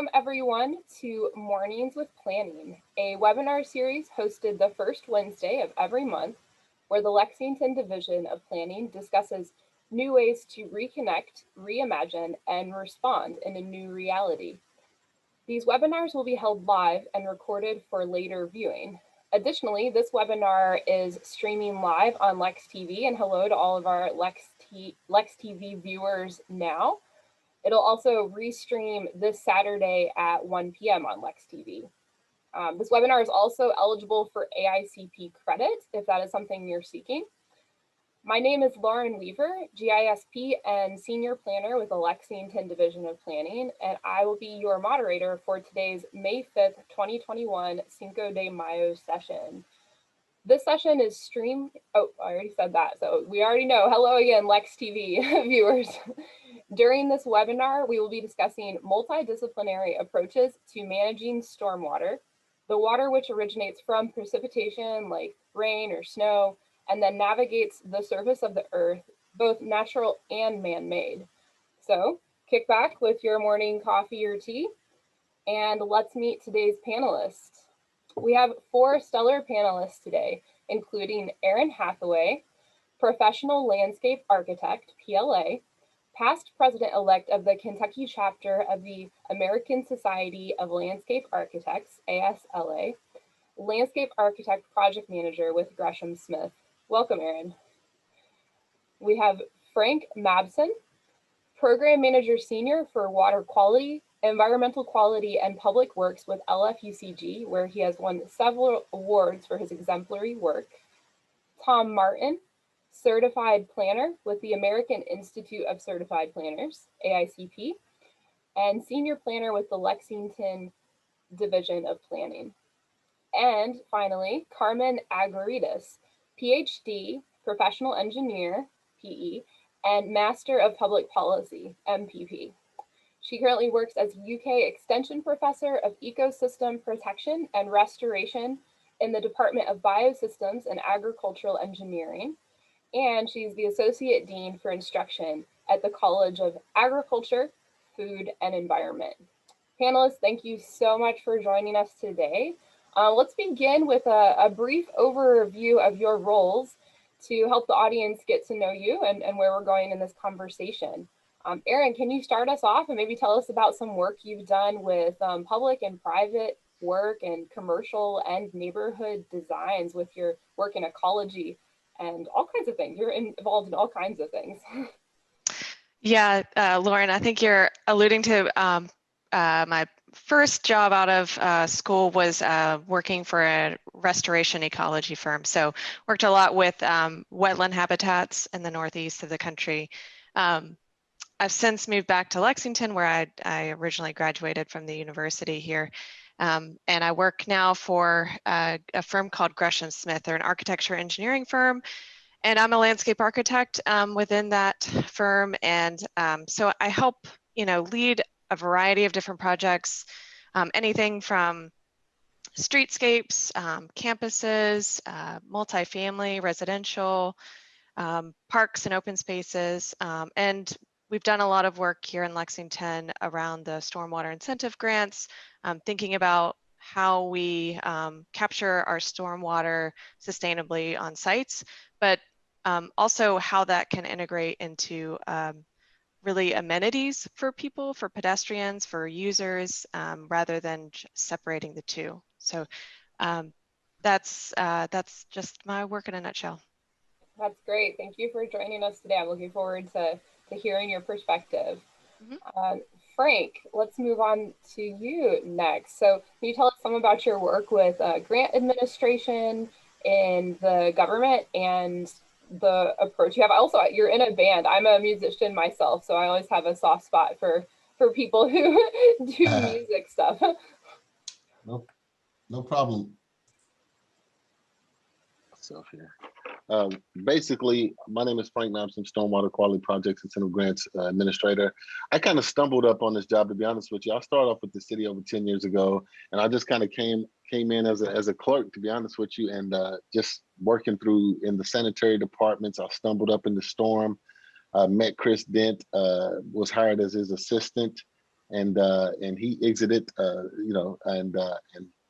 Welcome everyone to Mornings with Planning, a webinar series hosted the first Wednesday of every month, where the Lexington Division of Planning discusses new ways to reconnect, reimagine, and respond in a new reality. These webinars will be held live and recorded for later viewing. Additionally, this webinar is streaming live on Lex TV, and hello to all of our Lex TV viewers now. It'll also restream this Saturday at 1 p.m. on Lex TV. This webinar is also eligible for AICP credit if that is something you're seeking. My name is Lauren Weaver, GISP and Senior Planner with the Lexington Division of Planning, and I will be your moderator for today's May 5th, 2021 Cinco de Mayo session. This session is streamed, oh, I already said that, so we already know. Hello again, Lex TV viewers. During this webinar, we will be discussing multidisciplinary approaches to managing stormwater, the water which originates from precipitation like rain or snow, and then navigates the surface of the earth, both natural and man-made. So kick back with your morning coffee or tea, and let's meet today's panelists. We have 4 stellar panelists today, including Erin Hathaway, professional landscape architect, PLA, past president-elect of the Kentucky chapter of the American Society of Landscape Architects, ASLA, landscape architect project manager with Gresham Smith. Welcome, Erin. We have Frank Mabson, program manager senior for water quality, environmental quality, and public works with LFUCG, where he has won several awards for his exemplary work. Tom Martin, certified planner with the American Institute of Certified Planners, AICP, and senior planner with the Lexington Division of Planning. And finally, Carmen Agorides, PhD, professional engineer, PE, and Master of Public Policy, MPP. She currently works as UK Extension Professor of Ecosystem Protection and Restoration in the Department of Biosystems and Agricultural Engineering, and she's the Associate Dean for Instruction at the College of Agriculture, Food, and Environment. Panelists, thank you so much for joining us today. Let's begin with a brief overview of your roles to help the audience get to know you and where we're going in this conversation. Erin, can you start us off and maybe tell us about some work you've done with public and private work and commercial and neighborhood designs with your work in ecology and all kinds of things. You're involved in all kinds of things. Yeah, Lauren, I think you're alluding to my first job out of school was working for a restoration ecology firm. So worked a lot with wetland habitats in the northeast of the country. I've since moved back to Lexington, where I originally graduated from the university here. And I work now for a firm called Gresham Smith. They're an architecture engineering firm, and I'm a landscape architect within that firm. And so I help, lead a variety of different projects, anything from streetscapes, campuses, multifamily, residential, parks and open spaces. And we've done a lot of work here in Lexington around the stormwater incentive grants, thinking about how we capture our stormwater sustainably on sites, but also how that can integrate into really amenities for people, for pedestrians, for users, rather than separating the two. So that's just my work in a nutshell. That's great. Thank you for joining us today. I'm looking forward to hearing your perspective. Mm-hmm. Frank, let's move on to you next. So can you tell us some about your work with grant administration in the government and the approach you have? Also, you're in a band. I'm a musician myself, so I always have a soft spot for people who do music stuff. No problem. So here. Basically, my name is Frank Mabson, Stormwater Quality Projects and Incentive Grants Administrator. I kind of stumbled up on this job, to be honest with you. I started off with the city over 10 years ago, and I just kind of came in as a clerk, to be honest with you, and just working through in the sanitary departments. I stumbled up in the storm, met Chris Dent, was hired as his assistant, and he exited, and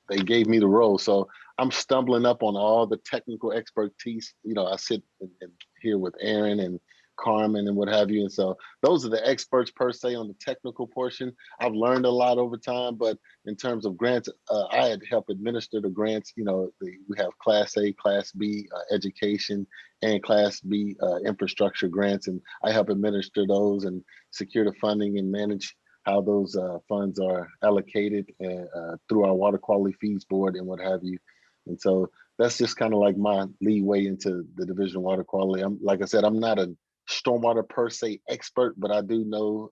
they gave me the role. So I'm stumbling up on all the technical expertise. I sit in here with Aaron and Carmen and what have you. And so those are the experts per se on the technical portion. I've learned a lot over time, but in terms of grants, I had helped administer the grants. We have Class A, Class B education, and Class B infrastructure grants, and I help administer those and secure the funding and manage how those funds are allocated through our water quality fees board and what have you. And so that's just kind of like my leeway into the Division of Water Quality. Like I said, I'm not a stormwater per se expert, but I do know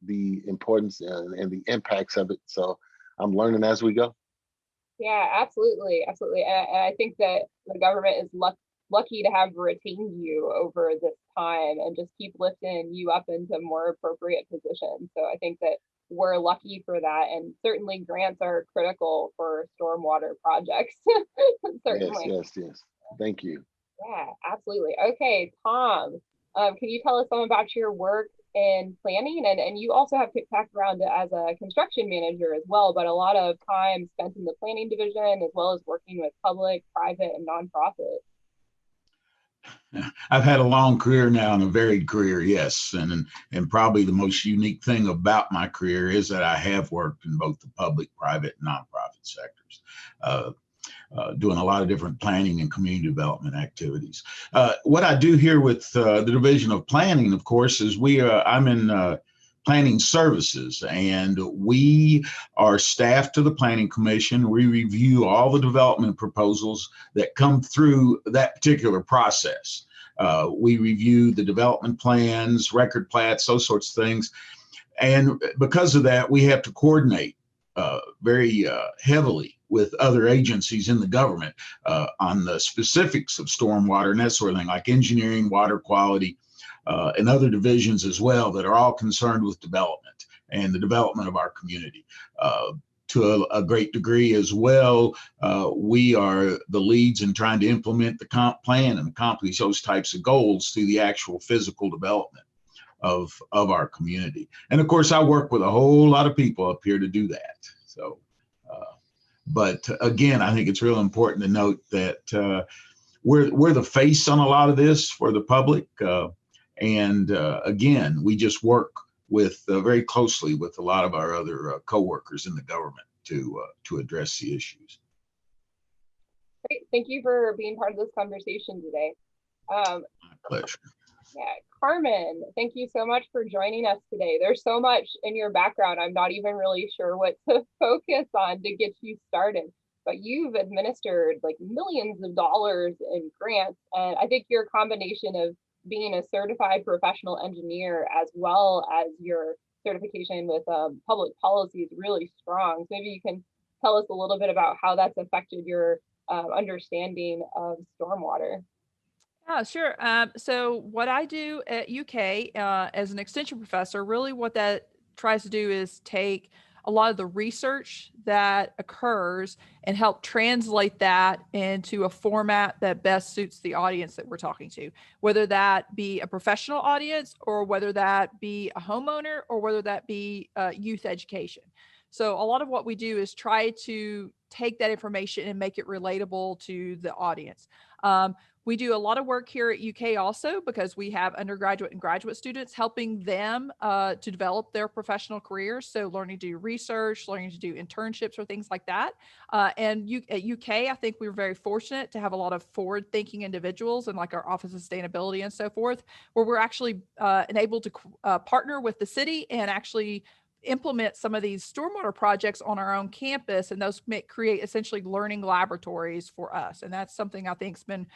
the importance and the impacts of it. So I'm learning as we go. Yeah, absolutely, absolutely. And I think that the government is lucky to have retained you over this time and just keep lifting you up into more appropriate positions. So I think that we're lucky for that, and certainly grants are critical for stormwater projects. Certainly. Yes. Thank you. Yeah, absolutely. Okay, Tom, can you tell us some about your work in planning? And you also have background as a construction manager as well, but a lot of time spent in the planning division as well as working with public, private, and nonprofit. I've had a long career now and a varied career, yes. And probably the most unique thing about my career is that I have worked in both the public, private, and nonprofit sectors. Doing a lot of different planning and community development activities. What I do here with the Division of Planning, of course, is I'm in planning services, and we are staff to the Planning Commission. We review all the development proposals that come through that particular process. We review the development plans, record plats, those sorts of things. And because of that, we have to coordinate very heavily with other agencies in the government on the specifics of stormwater and that sort of thing, like engineering, water quality, and other divisions as well that are all concerned with development and the development of our community. To a great degree as well, we are the leads in trying to implement the comp plan and accomplish those types of goals through the actual physical development of our community. And of course, I work with a whole lot of people up here to do that. So, but again, I think it's real important to note that we're the face on a lot of this for the public. And again, we just work with very closely with a lot of our other coworkers in the government to address the issues. Great, thank you for being part of this conversation today. My pleasure. Yeah, Carmen, thank you so much for joining us today. There's so much in your background, I'm not even really sure what to focus on to get you started, but you've administered like millions of dollars in grants. And I think your combination of being a certified professional engineer as well as your certification with public policy is really strong. So maybe you can tell us a little bit about how that's affected your understanding of stormwater. Yeah, sure. So what I do at UK as an extension professor, really what that tries to do is take a lot of the research that occurs and help translate that into a format that best suits the audience that we're talking to, whether that be a professional audience or whether that be a homeowner or whether that be youth education. So a lot of what we do is try to take that information and make it relatable to the audience. We do a lot of work here at UK also because we have undergraduate and graduate students helping them to develop their professional careers. So learning to do research, learning to do internships or things like that. And at UK, I think we were very fortunate to have a lot of forward-thinking individuals and like our Office of Sustainability and so forth, where we're actually enabled to partner with the city and actually implement some of these stormwater projects on our own campus, and those create essentially learning laboratories for us. And that's something I think has been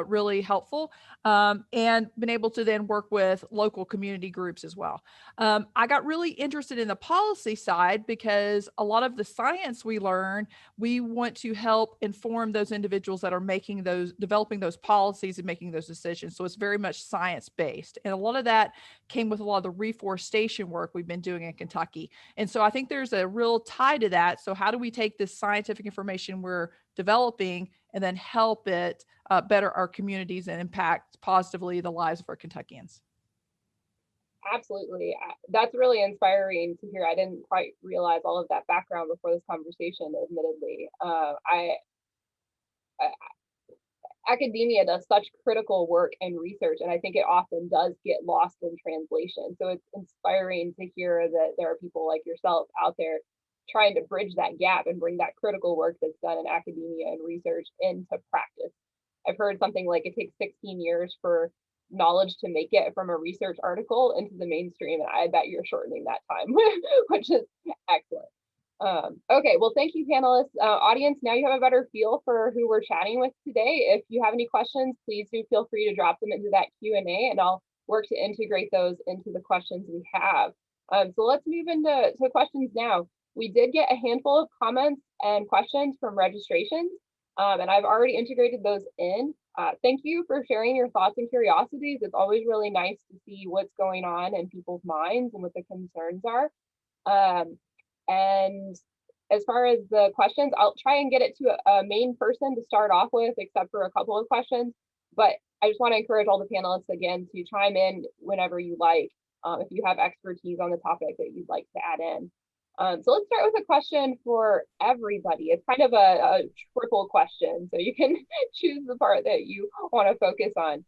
really helpful, and been able to then work with local community groups as well. I got really interested in the policy side because a lot of the science we learn, we want to help inform those individuals that are developing those policies and making those decisions. So it's very much science-based. And a lot of that came with a lot of the reforestation work we've been doing in Kentucky. And so I think there's a real tie to that. So how do we take this scientific information we're developing and then help it better our communities and impact positively the lives of our Kentuckians? Absolutely. That's really inspiring to hear. I didn't quite realize all of that background before this conversation, admittedly. Academia does such critical work and research, and I think it often does get lost in translation. So it's inspiring to hear that there are people like yourself out there trying to bridge that gap and bring that critical work that's done in academia and research into practice. I've heard something like it takes 16 years for knowledge to make it from a research article into the mainstream, and I bet you're shortening that time, which is excellent. Okay, well, thank you, panelists. Audience, now you have a better feel for who we're chatting with today. If you have any questions, please do feel free to drop them into that Q&A, and I'll work to integrate those into the questions we have. So let's move into questions now. We did get a handful of comments and questions from registrations, and I've already integrated those in. Thank you for sharing your thoughts and curiosities. It's always really nice to see what's going on in people's minds and what the concerns are. And as far as the questions, I'll try and get it to a main person to start off with, except for a couple of questions. But I just want to encourage all the panelists again to chime in whenever you like, if you have expertise on the topic that you'd like to add in. So let's start with a question for everybody. It's kind of a triple question, so you can choose the part that you want to focus on.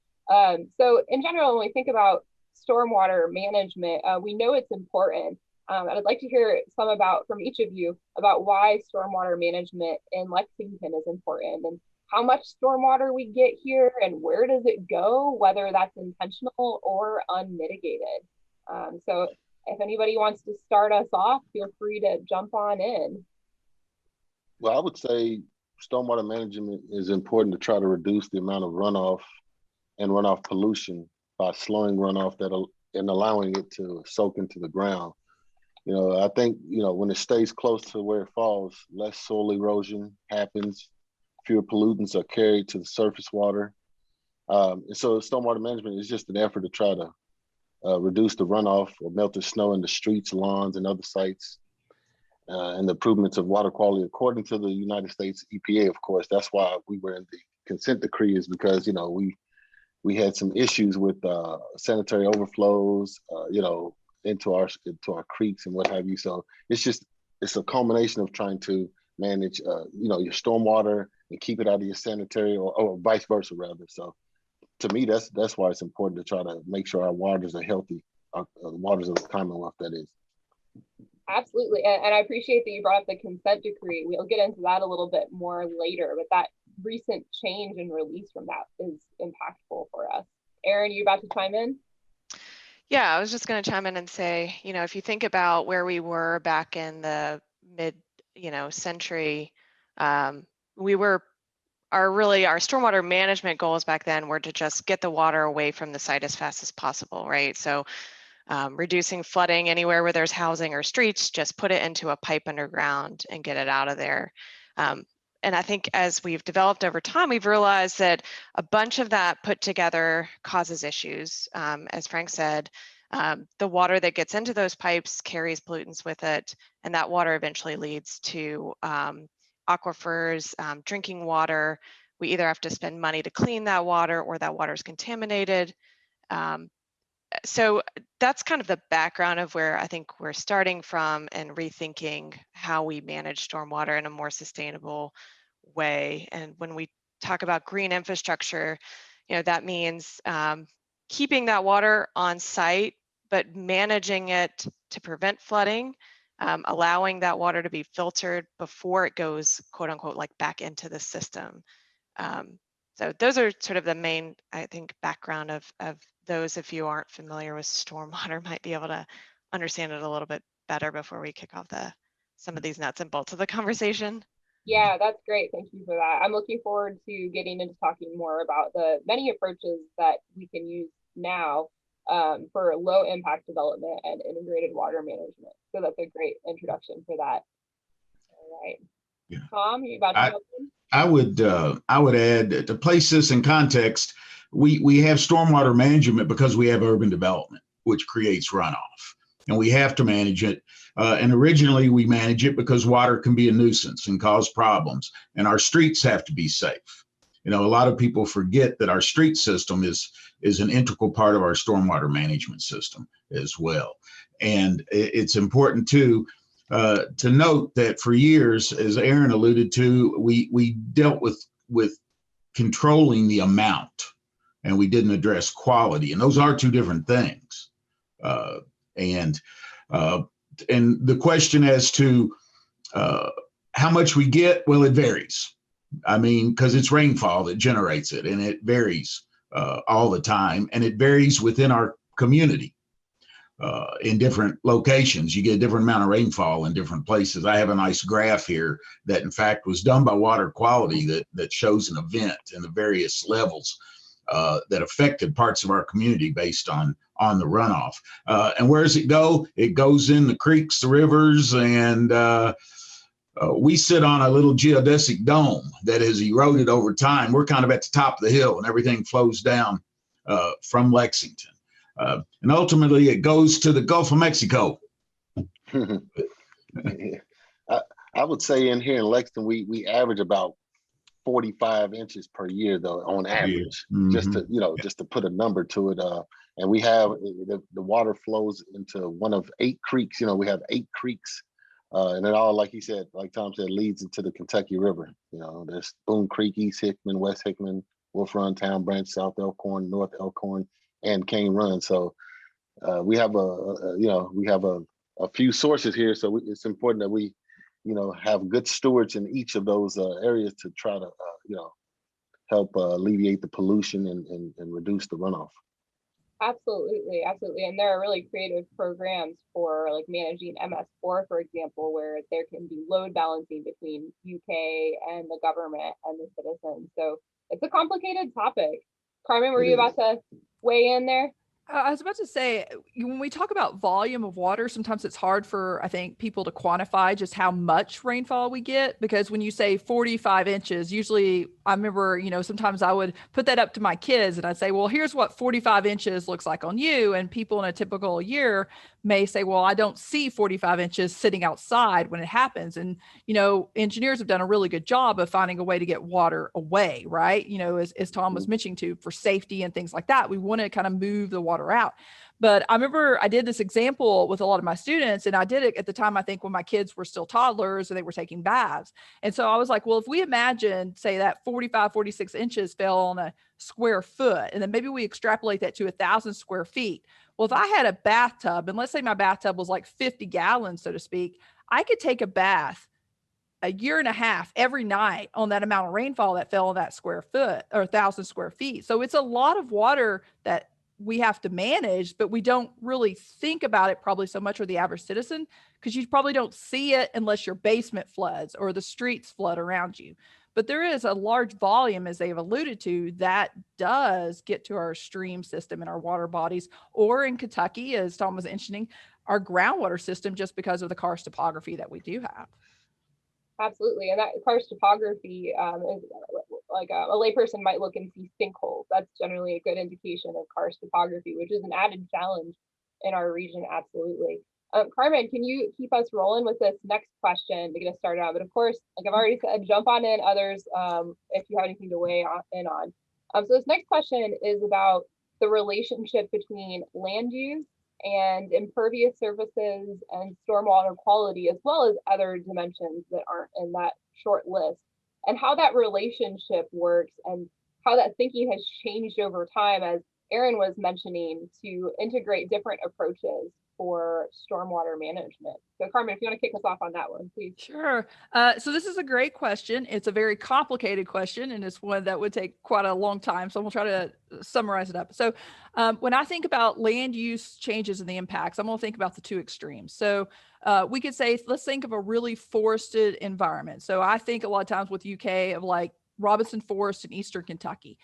So in general, when we think about stormwater management, we know it's important. And I'd like to hear from each of you about why stormwater management in Lexington is important and how much stormwater we get here and where does it go, whether that's intentional or unmitigated. So if anybody wants to start us off, feel free to jump on in. Well, I would say stormwater management is important to try to reduce the amount of runoff and runoff pollution by slowing runoff and allowing it to soak into the ground. You know, I think, you know, when it stays close to where it falls, less soil erosion happens, fewer pollutants are carried to the surface water. And so stormwater management is just an effort to try to reduce the runoff or melted snow in the streets, lawns, and other sites, and the improvements of water quality according to the United States EPA, of course. That's why we were in the consent decree, is because, you know, we had some issues with sanitary overflows, you know, into our creeks and what have you. So it's a culmination of trying to manage, you know, your stormwater and keep it out of your sanitary, or vice versa, rather. So to me, that's why it's important to try to make sure our waters are healthy, the waters of the Commonwealth, that is. Absolutely, and I appreciate that you brought up the consent decree. We'll get into that a little bit more later, but that recent change and release from that is impactful for us. Erin, you about to chime in? Yeah, I was just going to chime in and say, you know, if you think about where we were back in the mid, you know, century, our stormwater management goals back then were to just get the water away from the site as fast as possible, right? So reducing flooding anywhere where there's housing or streets, just put it into a pipe underground and get it out of there. And I think as we've developed over time, we've realized that a bunch of that put together causes issues. As Frank said, the water that gets into those pipes carries pollutants with it, and that water eventually leads to aquifers, drinking water. We either have to spend money to clean that water or that water is contaminated. So that's kind of the background of where I think we're starting from and rethinking how we manage stormwater in a more sustainable way. And when we talk about green infrastructure, you know, that means keeping that water on site, but managing it to prevent flooding, allowing that water to be filtered before it goes, quote unquote, like back into the system. So those are sort of the main, I think, background of those. If you aren't familiar with stormwater, might be able to understand it a little bit better before we kick off some of these nuts and bolts of the conversation. Yeah, that's great. Thank you for that. I'm looking forward to getting into talking more about the many approaches that we can use now for low impact development and integrated water management. So that's a great introduction for that. All right. Yeah. Tom, you about to jump in? I would add, to place this in context, we have stormwater management because we have urban development, which creates runoff, and we have to manage it. And originally we manage it because water can be a nuisance and cause problems, and our streets have to be safe. You know, a lot of people forget that our street system is an integral part of our stormwater management system as well. And it's important to note that for years, as Aaron alluded to, we dealt with controlling the amount, and we didn't address quality, and those are two different things. And the question as to how much we get, well, it varies. I mean, because it's rainfall that generates it, and it varies all the time, and it varies within our community. In different locations, you get a different amount of rainfall in different places. I have a nice graph here that, in fact, was done by Water Quality that shows an event and the various levels that affected parts of our community based on the runoff. And where does it go? It goes in the creeks, the rivers, and we sit on a little geodesic dome that has eroded over time. We're kind of at the top of the hill, and everything flows down from Lexington. And ultimately, it goes to the Gulf of Mexico. I would say in here in Lexington, we average about 45 inches per year, though, on average. Mm-hmm. Just to put a number to it. And we have the water flows into one of 8 creeks. You know, we have 8 creeks, and it all, like he said, like Tom said, leads into the Kentucky River. You know, there's Boone Creek, East Hickman, West Hickman, Wolf Run, Town Branch, South Elkhorn, North Elkhorn, and Cane Run. So we have a few sources here. So it's important that we, have good stewards in each of those areas to try to, help alleviate the pollution and reduce the runoff. Absolutely. And there are really creative programs for like managing MS4, for example, where there can be load balancing between UK and the government and the citizens. So it's a complicated topic. Carmen, were you about to weigh in there? I was about to say, when we talk about volume of water, sometimes it's hard for, I think, people to quantify just how much rainfall we get, because when you say 45 inches, usually I remember, sometimes I would put that up to my kids and I'd say, well, here's what 45 inches looks like on you. And people in a typical year may say, well, I don't see 45 inches sitting outside when it happens. And, engineers have done a really good job of finding a way to get water away, right? As Tom was mentioning for safety and things like that, we want to kind of move the water out. But I remember I did this example with a lot of my students, and I did it at the time, I think, when my kids were still toddlers and they were taking baths. And so I was like, well, if we imagine, say, that 45, 46 inches fell on a square foot, and then maybe we extrapolate that to 1,000 square feet. Well, if I had a bathtub, and let's say my bathtub was like 50 gallons, so to speak, I could take a bath a year and a half every night on that amount of rainfall that fell on that square foot or 1,000 square feet. So it's a lot of water that we have to manage, but we don't really think about it probably so much for the average citizen, because you probably don't see it unless your basement floods or the streets flood around you. But there is a large volume, as they've alluded to, that does get to our stream system and our water bodies, or in Kentucky, as Tom was mentioning, our groundwater system, just because of the karst topography that we do have. Absolutely. And that karst topography is like a layperson might look and see sinkholes. That's generally a good indication of karst topography, which is an added challenge in our region. Absolutely. Carmen, can you keep us rolling with this next question to get us started on? But of course, like I've already said, jump on in, others, if you have anything to weigh in on. So this next question is about the relationship between land use and impervious surfaces and stormwater quality, as well as other dimensions that aren't in that short list, and how that relationship works and how that thinking has changed over time, as Aaron was mentioning, to integrate different approaches for stormwater management. So Carmen, if you want to kick us off on that one, please. Sure. So this is a great question. It's a very complicated question, and it's one that would take quite a long time. So I'm gonna try to summarize it up. So when I think about land use changes and the impacts, I'm gonna think about the two extremes. So we could say, let's think of a really forested environment. So I think a lot of times with UK of like Robinson Forest in Eastern Kentucky.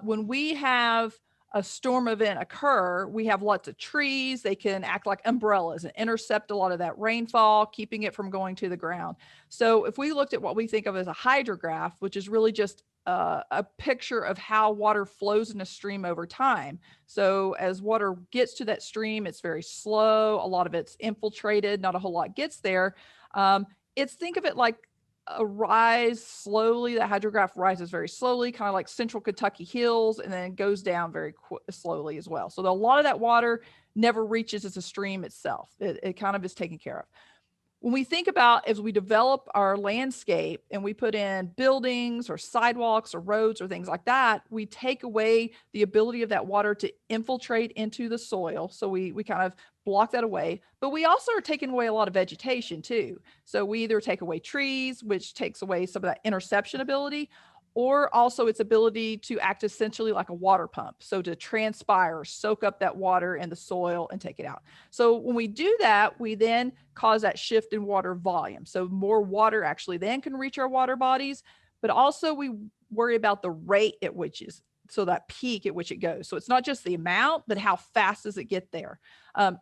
When we have a storm event occur, we have lots of trees. They can act like umbrellas and intercept a lot of that rainfall, keeping it from going to the ground. So if we looked at what we think of as a hydrograph, which is really just a picture of how water flows in a stream over time. So as water gets to that stream, it's very slow. A lot of it's infiltrated, not a whole lot gets there. Think of it like rise slowly. That hydrograph rises very slowly, kind of like central Kentucky hills, and then goes down very slowly as well. So a lot of that water never reaches as a stream itself. It kind of is taken care of. When we think about as we develop our landscape and we put in buildings or sidewalks or roads or things like that, we take away the ability of that water to infiltrate into the soil. So we kind of block that away, but we also are taking away a lot of vegetation too. So we either take away trees, which takes away some of that interception ability, or also its ability to act essentially like a water pump. So to transpire, soak up that water in the soil and take it out. So when we do that, we then cause that shift in water volume. So more water actually then can reach our water bodies, but also we worry about the rate at which is, so that peak at which it goes. So it's not just the amount, but how fast does it get there?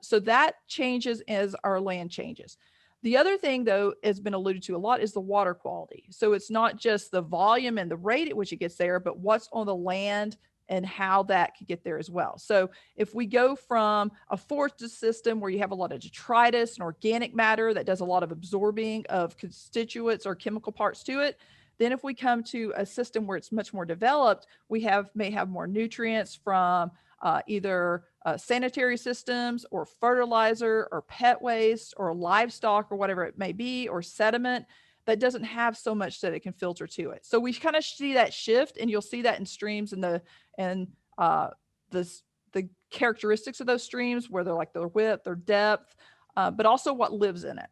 So that changes as our land changes. The other thing, though, has been alluded to a lot is the water quality. So it's not just the volume and the rate at which it gets there, but what's on the land and how that could get there as well. So if we go from a forested system where you have a lot of detritus and organic matter that does a lot of absorbing of constituents or chemical parts to it, then if we come to a system where it's much more developed, we may have more nutrients from either sanitary systems or fertilizer or pet waste or livestock or whatever it may be, or sediment that doesn't have so much that it can filter to it. So we kind of see that shift, and you'll see that in streams and the characteristics of those streams, where they're like their width, their depth, but also what lives in it.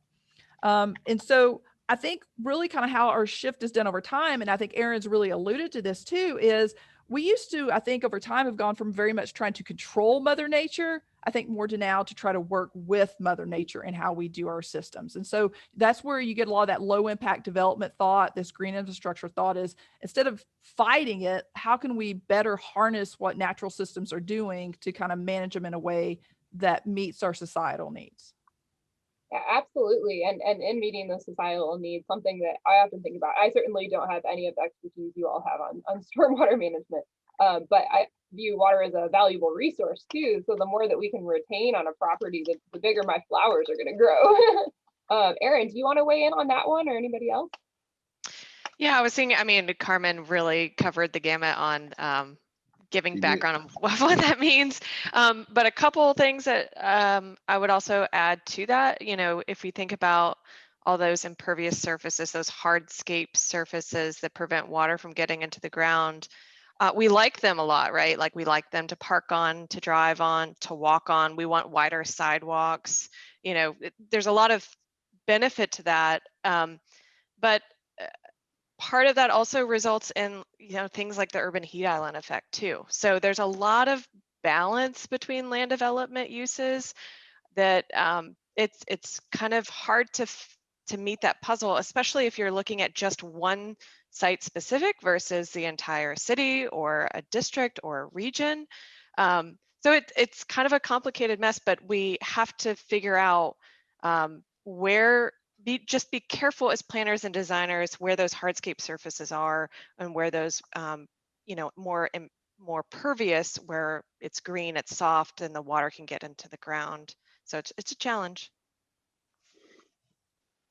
And so I think really kind of how our shift is done over time, and I think Aaron's really alluded to this too, is we used to, I think over time, have gone from very much trying to control Mother Nature, I think more to now to try to work with Mother Nature and how we do our systems. And so that's where you get a lot of that low impact development thought, this green infrastructure thought is, instead of fighting it, how can we better harness what natural systems are doing to kind of manage them in a way that meets our societal needs? Yeah, absolutely. And in meeting those societal needs, something that I often think about, I certainly don't have any of the expertise you all have on stormwater management, but I view water as a valuable resource too. So the more that we can retain on a property, the bigger my flowers are going to grow. Aaron, do you want to weigh in on that one, or anybody else? Yeah, I was thinking, I mean, Carmen really covered the gamut on giving background on what that means. But a couple of things that I would also add to that, you know, if we think about all those impervious surfaces, those hardscape surfaces that prevent water from getting into the ground, we like them a lot, right? Like we like them to park on, to drive on, to walk on. We want wider sidewalks. You know, there's a lot of benefit to that. But part of that also results in, you know, things like the urban heat island effect too. So there's a lot of balance between land development uses that it's kind of hard to meet that puzzle, especially if you're looking at just one site specific versus the entire city or a district or a region. So it's kind of a complicated mess, but we have to figure out just be careful as planners and designers where those hardscape surfaces are and where those, you know, more pervious, where it's green, it's soft, and the water can get into the ground. So it's a challenge.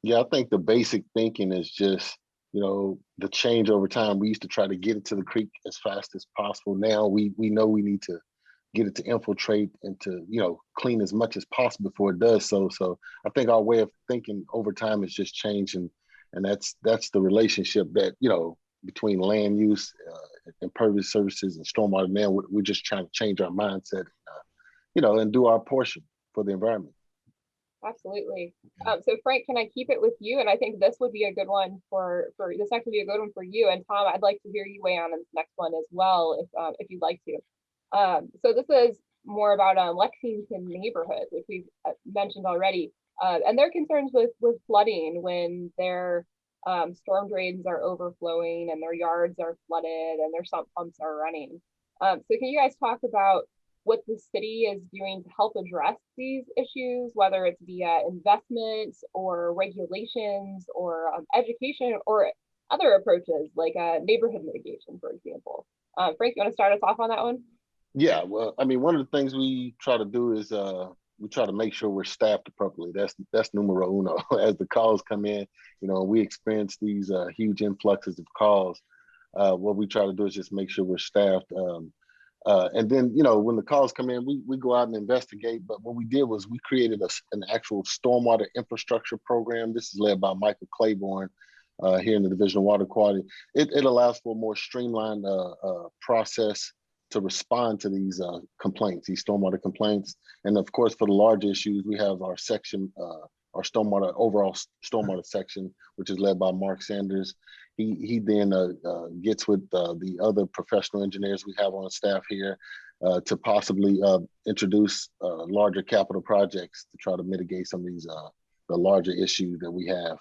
Yeah, I think the basic thinking is just, you know, the change over time. We used to try to get it to the creek as fast as possible. Now we know we need to get it to infiltrate and to, you know, clean as much as possible before it does so. So I think our way of thinking over time is just changing, and that's the relationship that, you know, between land use, impervious services, and stormwater. Now we're just trying to change our mindset, you know, and do our portion for the environment. Absolutely. So Frank, can I keep it with you? And I think this would be a good one for this next would be a good one for you. And Tom, I'd like to hear you weigh on this next one as well, if you'd like to. So this is more about Lexington neighborhoods, which we've mentioned already, and their concerns with flooding when their storm drains are overflowing and their yards are flooded and their sump pumps are running. So can you guys talk about what the city is doing to help address these issues, whether it's via investments or regulations or education or other approaches like neighborhood mitigation, for example? Frank, you want to start us off on that one? Yeah, well, I mean, one of the things we try to do is we try to make sure we're staffed appropriately. That's numero uno. As the calls come in, we experience these huge influxes of calls. What we try to do is just make sure we're staffed. And then, when the calls come in, we go out and investigate. But what we did was we created an actual stormwater infrastructure program. This is led by Michael Claiborne here in the Division of Water Quality. It allows for a more streamlined process to respond to these complaints, these stormwater complaints. And of course, for the large issues, we have our section, our overall stormwater section, which is led by Mark Sanders. He then gets with the other professional engineers we have on staff here to possibly introduce larger capital projects to try to mitigate some of these the larger issues that we have.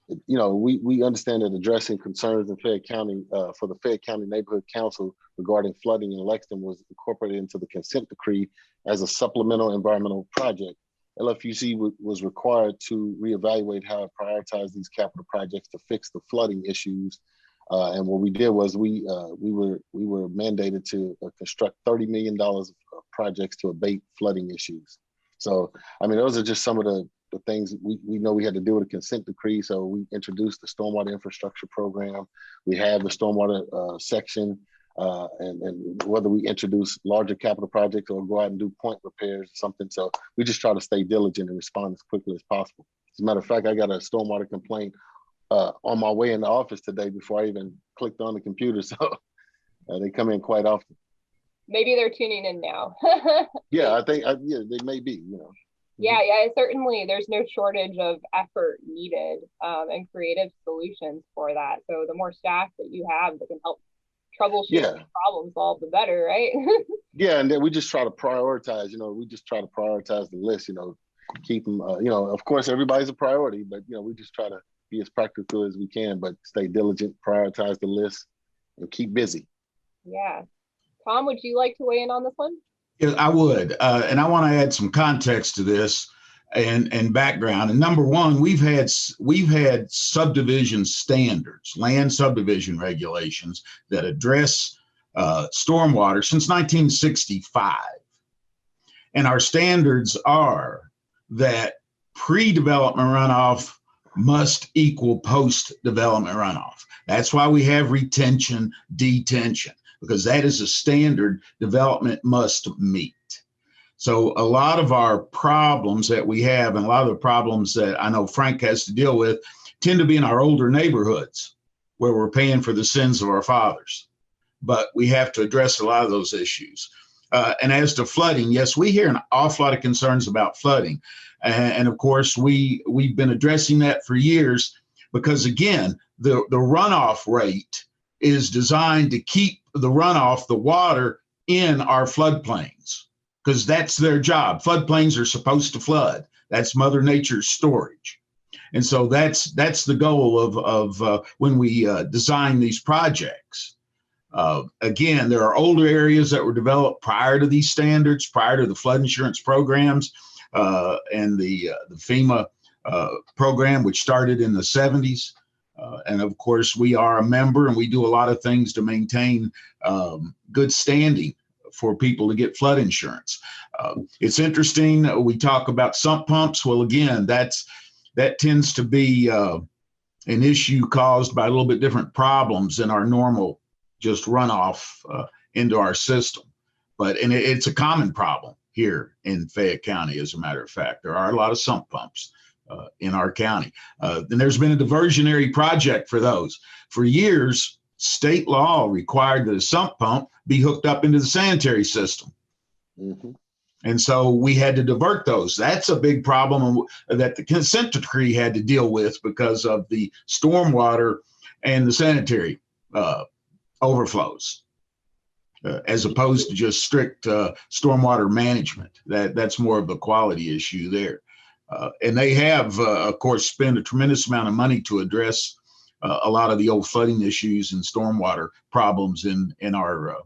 We understand that addressing concerns in Fayette County for the Fayette County Neighborhood Council regarding flooding in Lexington was incorporated into the consent decree as a supplemental environmental project. LFUC was required to reevaluate how it prioritized these capital projects to fix the flooding issues. And what we did was we were mandated to construct $30 million of projects to abate flooding issues. So, those are just some of the things we know we had to do with a consent decree. So we introduced the stormwater infrastructure program. We have the stormwater section. And whether we introduce larger capital projects or go out and do point repairs or something. So we just try to stay diligent and respond as quickly as possible. As a matter of fact, I got a stormwater complaint on my way in the office today before I even clicked on the computer. So they come in quite often. Maybe they're tuning in now. Yeah, I think they may be, Yeah, certainly there's no shortage of effort needed and creative solutions for that. So the more staff that you have that can help troubleshoot and problem solve, the better, right? Yeah, and then we just try to prioritize, we just try to prioritize the list, keep them, of course, everybody's a priority, but, we just try to be as practical as we can, but stay diligent, prioritize the list, and keep busy. Yeah. Tom, would you like to weigh in on this one? Yeah, I would. And I want to add some context to this and background. And number one, we've had subdivision standards, land subdivision regulations that address stormwater since 1965. And our standards are that pre-development runoff must equal post-development runoff. That's why we have retention, detention, because that is a standard development must meet. So a lot of our problems that we have and a lot of the problems that I know Frank has to deal with tend to be in our older neighborhoods where we're paying for the sins of our fathers. But we have to address a lot of those issues. And as to flooding, yes, we hear an awful lot of concerns about flooding. And of course, we've been addressing that for years because, again, the runoff rate is designed to keep the runoff, the water, in our floodplains, because that's their job. Floodplains are supposed to flood. That's Mother Nature's storage. And so that's the goal of when we design these projects. Again, there are older areas that were developed prior to these standards, prior to the flood insurance programs and the FEMA program, which started in the 70s. And of course, we are a member and we do a lot of things to maintain good standing for people to get flood insurance. It's interesting. We talk about sump pumps. Well, again, that tends to be an issue caused by a little bit different problems than our normal just runoff into our system. And it's a common problem here in Fayette County, as a matter of fact. There are a lot of sump pumps in our county. And there's been a diversionary project for those. For years, state law required that a sump pump be hooked up into the sanitary system. Mm-hmm. And so we had to divert those. That's a big problem that the consent decree had to deal with because of the stormwater and the sanitary overflows, as opposed to just strict stormwater management. That's more of a quality issue there. And they have, of course, spent a tremendous amount of money to address a lot of the old flooding issues and stormwater problems in our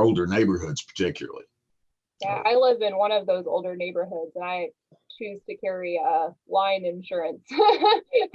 older neighborhoods, particularly. Yeah, I live in one of those older neighborhoods, and I choose to carry line insurance.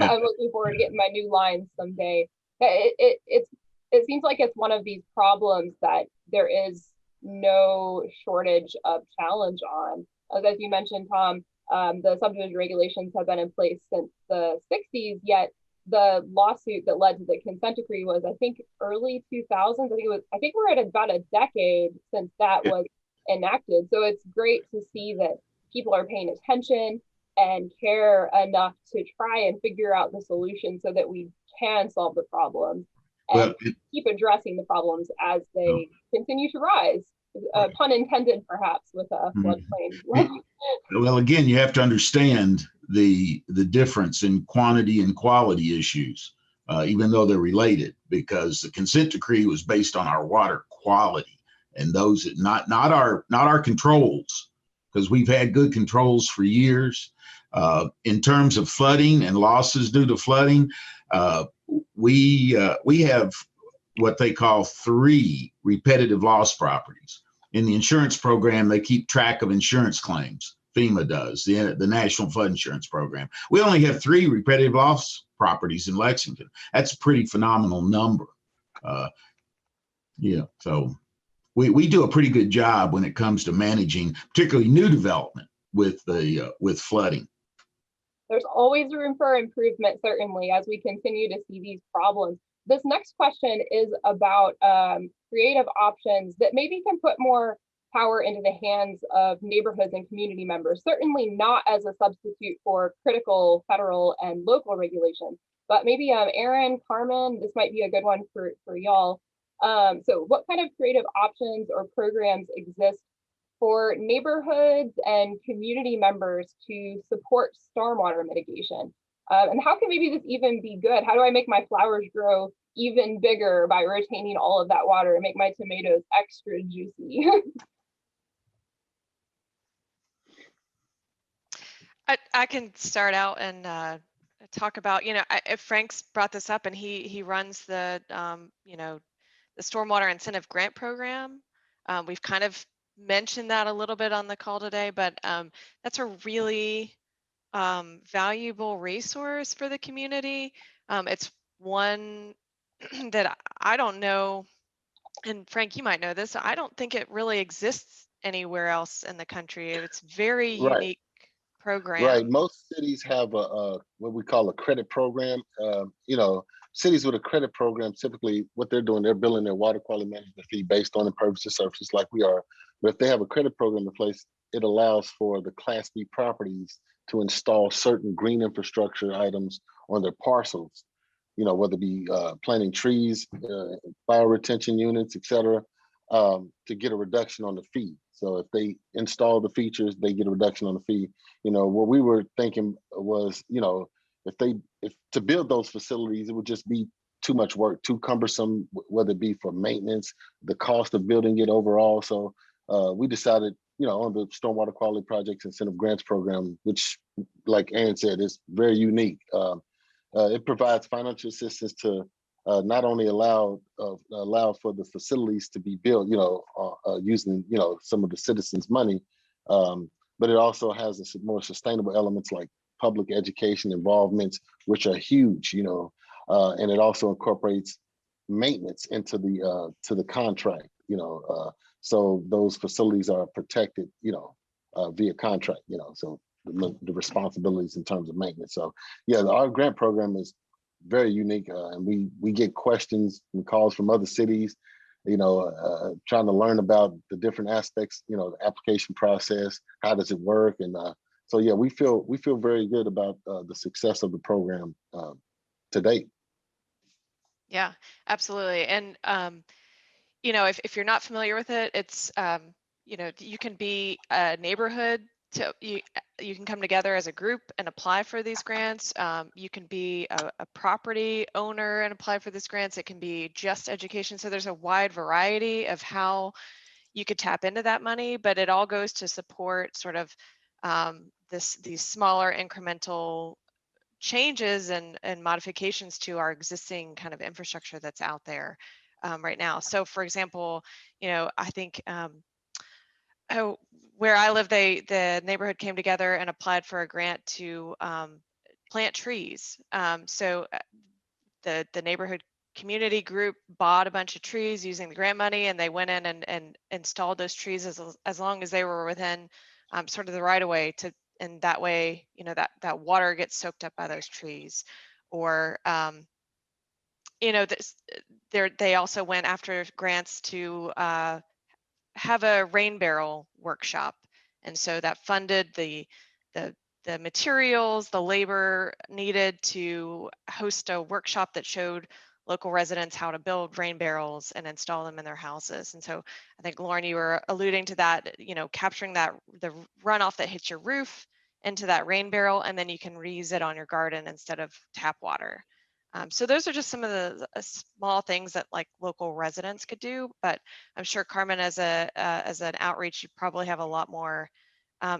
I'm looking forward to getting my new lines someday. It seems like it's one of these problems that there is no shortage of challenge on. As you mentioned, Tom, the subdivision regulations have been in place since the 60s, yet the lawsuit that led to the consent decree was, I think, early 2000s. I think we're at about a decade since that was enacted. So it's great to see that people are paying attention and care enough to try and figure out the solution so that we can solve the problems and keep addressing the problems as they continue to rise. Pun intended, perhaps, with a floodplain. Well, again, you have to understand the difference in quantity and quality issues, even though they're related, because the consent decree was based on our water quality and those not our controls, because we've had good controls for years. In terms of flooding and losses due to flooding, we have what they call 3 repetitive loss properties. In the insurance program, they keep track of insurance claims. FEMA does, the National Flood Insurance Program. We only have 3 repetitive loss properties in Lexington. That's a pretty phenomenal number. Yeah, so we do a pretty good job when it comes to managing, particularly new development with flooding. There's always room for improvement, certainly, as we continue to see these problems. This next question is about creative options that maybe can put more power into the hands of neighborhoods and community members, certainly not as a substitute for critical federal and local regulations, but maybe Aaron, Carmen, this might be a good one for y'all. So what kind of creative options or programs exist for neighborhoods and community members to support stormwater mitigation? And how can maybe this even be good? How do I make my flowers grow even bigger by retaining all of that water and make my tomatoes extra juicy? I can start out and talk about, Frank's brought this up, and he runs the, the Stormwater Incentive Grant Program. We've kind of mentioned that a little bit on the call today, but that's a really valuable resource for the community. It's one that I don't know, and Frank, you might know this, I don't think it really exists anywhere else in the country. It's very unique program. Right. Most cities have a what we call a credit program. Cities with a credit program, typically what they're doing, they're billing their water quality management fee based on impervious surfaces like we are. But if they have a credit program in place, it allows for the Class B properties to install certain green infrastructure items on their parcels, whether it be planting trees, fire retention units, et cetera, to get a reduction on the fee. So if they install the features, they get a reduction on the fee. What we were thinking was, if to build those facilities, it would just be too much work, too cumbersome, whether it be for maintenance, the cost of building it overall. So we decided, on the Stormwater Quality Projects Incentive Grants Program, which, like Aaron said, is very unique. It provides financial assistance to not only allow for the facilities to be built, using some of the citizens' money, but it also has a more sustainable elements like public education involvements, which are huge, and it also incorporates maintenance into the contract, so those facilities are protected, via contract, so the responsibilities in terms of maintenance. So yeah, our grant program is very unique, and we get questions and calls from other cities, trying to learn about the different aspects, the application process, how does it work, and so yeah, we feel very good about the success of the program to date. Yeah, absolutely. And if you're not familiar with it, it's you can be a neighborhood. You can come together as a group and apply for these grants. You can be a property owner and apply for these grants. It can be just education. So there's a wide variety of how you could tap into that money, but it all goes to support sort of these smaller incremental changes and modifications to our existing kind of infrastructure that's out there right now. So for example, I think where I live, the neighborhood came together and applied for a grant to plant trees. So the neighborhood community group bought a bunch of trees using the grant money, and they went in and installed those trees as long as they were within sort of the right of way to, and that way, you know, that water gets soaked up by those trees. Or you know, they also went after grants to have a rain barrel workshop, and so that funded the materials, the labor needed to host a workshop that showed local residents how to build rain barrels and install them in their houses. And so I think, Lauren, you were alluding to that, you know, capturing that, the runoff that hits your roof into that rain barrel, and then you can reuse it on your garden instead of tap water. So those are just some of the small things that like local residents could do, but I'm sure Carmen, as an outreach, you probably have a lot more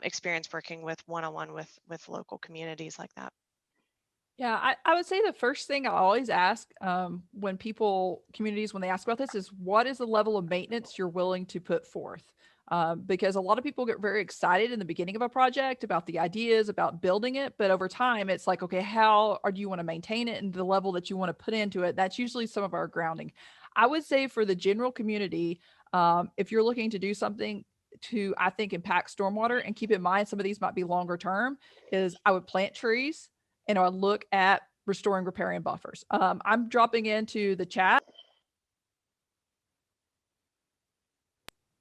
experience working with one-on-one with local communities like that. Yeah, I would say the first thing I always ask when communities, when they ask about this is, what is the level of maintenance you're willing to put forth? Because a lot of people get very excited in the beginning of a project about the ideas, about building it. But over time, it's like, okay, do you want to maintain it, and the level that you want to put into it? That's usually some of our grounding. I would say for the general community, if you're looking to do something to, I think, impact stormwater, and keep in mind some of these might be longer term, is I would plant trees and I would look at restoring riparian buffers. I'm dropping into the chat.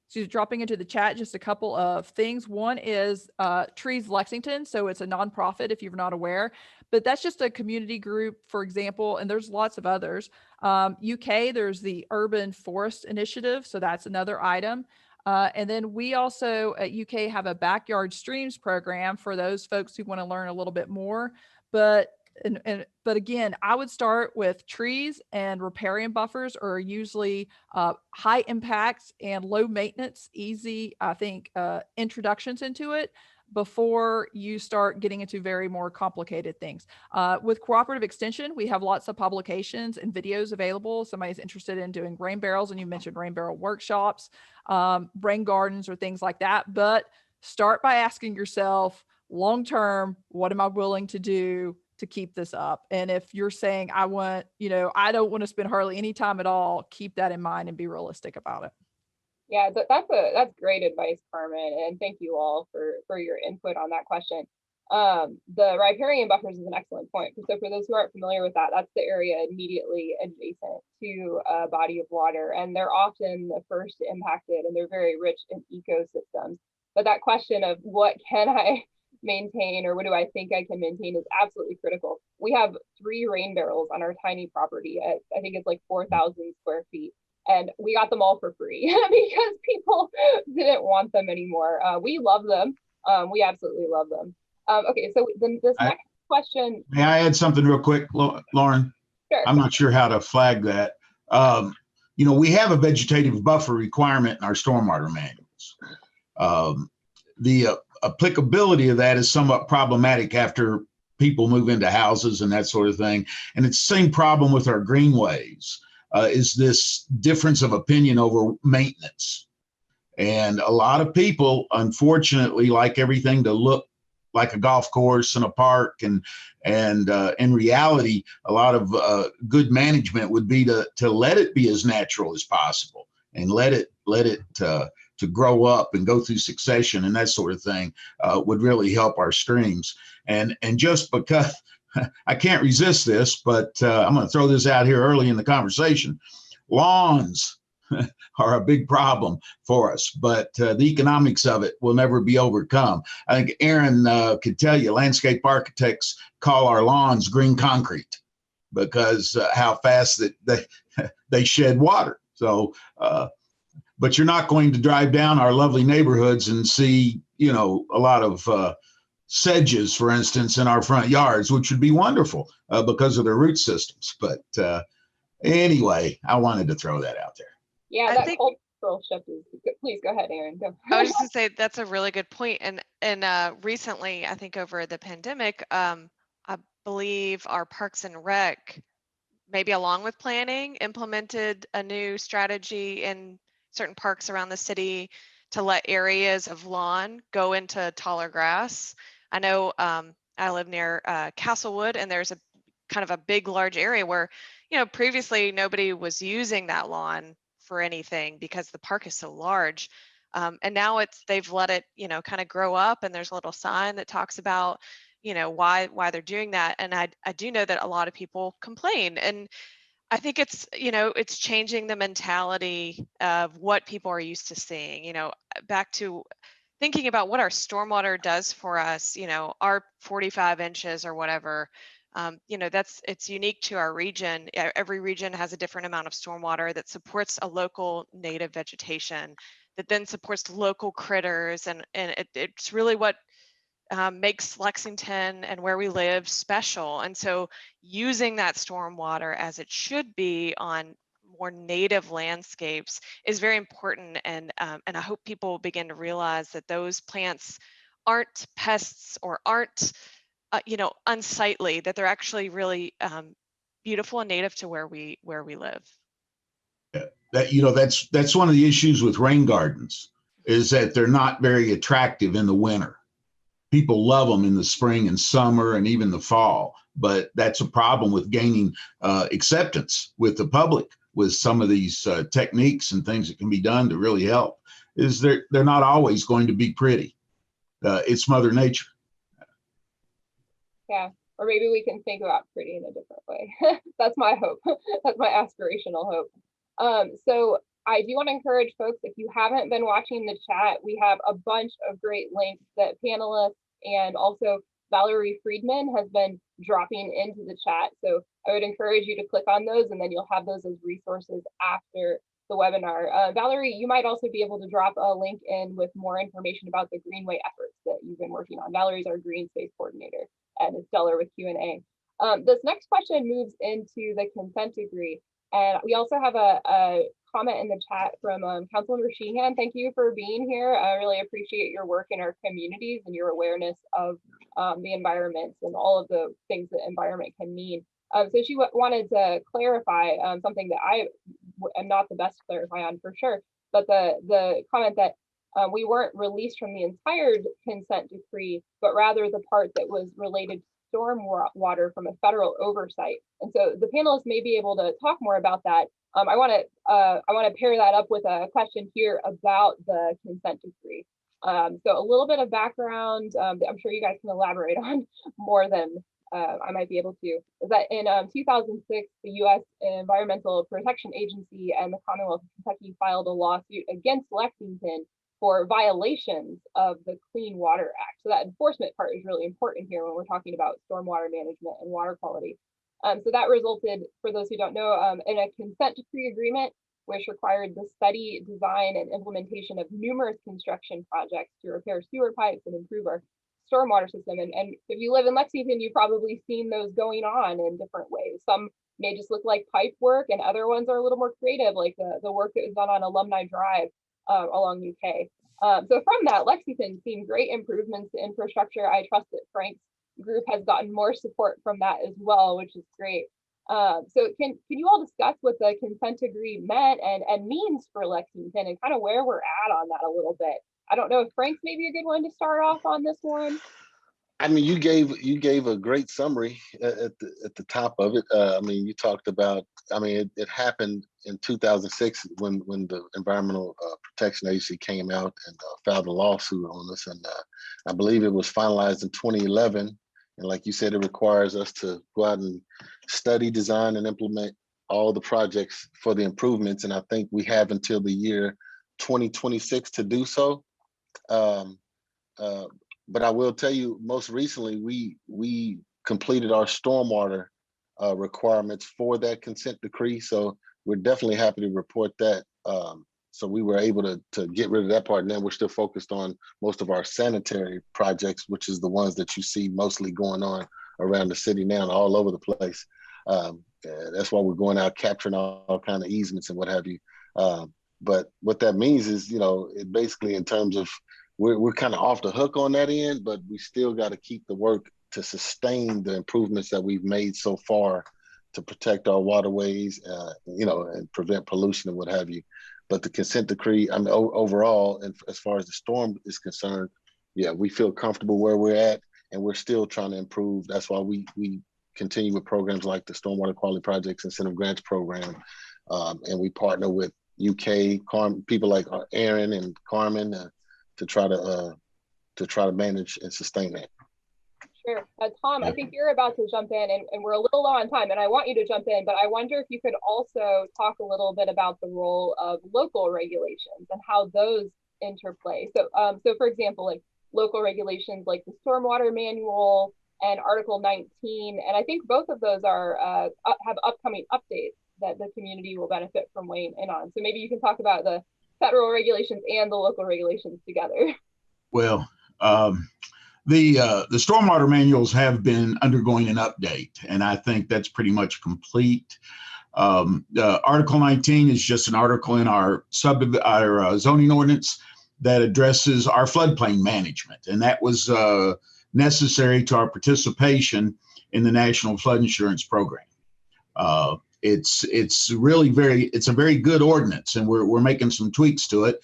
She's dropping into the chat just a couple of things. One is Trees Lexington. So it's a nonprofit if you're not aware, but that's just a community group, for example, and there's lots of others. UK, there's the Urban Forest Initiative. So that's another item. And then we also at UK have a backyard streams program for those folks who want to learn a little bit more. But again, I would start with trees, and riparian buffers are usually high impact and low maintenance, easy, I think, introductions into it before you start getting into very more complicated things. With cooperative extension, we have lots of publications and videos available. Somebody's interested in doing rain barrels, and you mentioned rain barrel workshops, rain gardens, or things like that. But start by asking yourself, long term, what am I willing to do to keep this up? And if you're saying, I don't want to spend hardly any time at all, keep that in mind and be realistic about it. Yeah, that's great advice, Carmen, and thank you all for your input on that question. The riparian buffers is an excellent point. So for those who aren't familiar with that, that's the area immediately adjacent to a body of water, and they're often the first impacted, and they're very rich in ecosystems. But that question of what can I maintain, or what do I think I can maintain, is absolutely critical. We have 3 rain barrels on our tiny property. I think it's like 4,000 square feet. And we got them all for free because people didn't want them anymore. We love them. We absolutely love them. Okay, so then this next question. May I add something real quick, Lauren? Sure. I'm not sure how to flag that. We have a vegetative buffer requirement in our stormwater manuals. The applicability of that is somewhat problematic after people move into houses and that sort of thing. And it's the same problem with our greenways. Is this difference of opinion over maintenance. And a lot of people, unfortunately, like everything to look like a golf course and a park. And in reality, a lot of good management would be to let it be as natural as possible, and let it to grow up and go through succession and that sort of thing would really help our streams. And just because I can't resist this, but I'm going to throw this out here early in the conversation. Lawns are a big problem for us, but the economics of it will never be overcome. I think Aaron could tell you, landscape architects call our lawns green concrete because how fast that they shed water. So, but you're not going to drive down our lovely neighborhoods and see, a lot of sedges, for instance, in our front yards, which would be wonderful because of their root systems. But anyway, I wanted to throw that out there. Yeah, that cultural shift is good. Please go ahead, Aaron. Go. I was just gonna say that's a really good point. And recently, I think over the pandemic, I believe our Parks and Rec, maybe along with planning, implemented a new strategy in certain parks around the city to let areas of lawn go into taller grass. I know I live near Castlewood, and there's a kind of a big, large area where, previously nobody was using that lawn for anything because the park is so large. And now they've let it, kind of grow up, and there's a little sign that talks about, why they're doing that. And I do know that a lot of people complain, and I think it's changing the mentality of what people are used to seeing, back to thinking about what our stormwater does for us, our 45 inches or whatever. It's unique to our region. Every region has a different amount of stormwater that supports a local native vegetation that then supports local critters. And it's really what makes Lexington and where we live special. And so using that stormwater as it should be on more native landscapes is very important. And I hope people begin to realize that those plants aren't pests or aren't, unsightly, that they're actually really beautiful and native to where we live. Yeah. That's one of the issues with rain gardens, is that they're not very attractive in the winter. People love them in the spring and summer and even the fall, but that's a problem with gaining acceptance with the public with some of these techniques and things that can be done to really help. Is they're not always going to be pretty. It's Mother Nature. Yeah, or maybe we can think about pretty in a different way. That's my hope. That's my aspirational hope. So I do want to encourage folks, if you haven't been watching the chat, we have a bunch of great links that panelists and also Valerie Friedman has been dropping into the chat. So I would encourage you to click on those, and then you'll have those as resources after the webinar. Valerie, you might also be able to drop a link in with more information about the Greenway efforts that you've been working on. Valerie's our Green Space Coordinator and is stellar with Q&A. This next question moves into the consent decree. And we also have a comment in the chat from Councilmember Sheehan. Thank you for being here. I really appreciate your work in our communities and your awareness of the environment and all of the things that environment can mean. So she wanted to clarify something that I am not the best to clarify on for sure, but the comment that we weren't released from the entire consent decree, but rather the part that was related to storm water from a federal oversight. And so the panelists may be able to talk more about that. I want to pair that up with a question here about the consent decree. So a little bit of background that I'm sure you guys can elaborate on more than I might be able to, is that in 2006, the U.S. Environmental Protection Agency and the Commonwealth of Kentucky filed a lawsuit against Lexington for violations of the Clean Water Act. So that enforcement part is really important here when we're talking about stormwater management and water quality. So that resulted, for those who don't know, in a consent decree agreement, which required the study, design, and implementation of numerous construction projects to repair sewer pipes and improve our stormwater system. And if you live in Lexington, you've probably seen those going on in different ways. Some may just look like pipe work, and other ones are a little more creative, like the work that was done on Alumni Drive along UK. So from that, Lexington's seen great improvements to infrastructure. I trust that Frank's group has gotten more support from that as well, which is great. So can you all discuss what the consent decree meant and means for Lexington and kind of where we're at on that a little bit? I don't know if Frank's maybe a good one to start off on this one. I mean, you gave a great summary at the top of it. I mean, you talked about. I mean, it happened in 2006 when the Environmental Protection Agency came out and filed a lawsuit on us, and I believe it was finalized in 2011. And like you said, it requires us to go out and study, design, and implement all the projects for the improvements. And I think we have until the year 2026 to do so. But I will tell you, most recently, we completed our stormwater requirements for that consent decree. So we're definitely happy to report that. So we were able to get rid of that part. And then we're still focused on most of our sanitary projects, which is the ones that you see mostly going on around the city now, all over the place. That's why we're going out capturing all kind of easements and what have you. But what that means is, it basically in terms of, we're kind of off the hook on that end, but we still got to keep the work to sustain the improvements that we've made so far to protect our waterways, and prevent pollution and what have you. But the consent decree, I mean, overall, and as far as the storm is concerned, yeah, we feel comfortable where we're at, and we're still trying to improve. That's why we continue with programs like the Stormwater Quality Projects Incentive Grants Program. And we partner with UK people like Aaron and Carmen to try to manage and sustain that. Sure. Tom, Yeah. I think you're about to jump in, and we're a little low on time, and I want you to jump in, but I wonder if you could also talk a little bit about the role of local regulations and how those interplay. So, so for example, like local regulations like the Stormwater Manual and Article 19, and I think both of those are have upcoming updates that the community will benefit from weighing in on. So maybe you can talk about the federal regulations and the local regulations together. Well, the stormwater manuals have been undergoing an update, and I think that's pretty much complete. Article 19 is just an article in our zoning ordinance that addresses our floodplain management, and that was necessary to our participation in the National Flood Insurance Program. It's really it's a very good ordinance, and we're making some tweaks to it.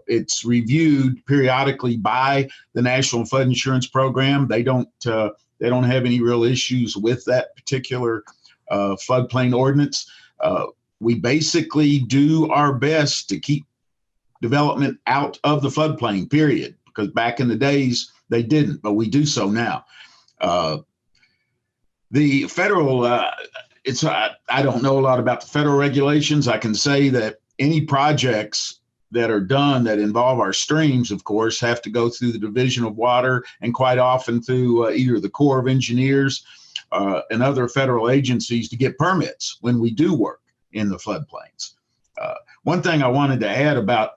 It's reviewed periodically by the National Flood Insurance Program. They don't have any real issues with that particular floodplain ordinance. We basically do our best to keep development out of the floodplain, period, because back in the days they didn't, but we do so now. The federal, I don't know a lot about the federal regulations. I can say that any projects that are done that involve our streams, of course, have to go through the Division of Water and quite often through either the Corps of Engineers and other federal agencies to get permits when we do work in the floodplains. One thing I wanted to add about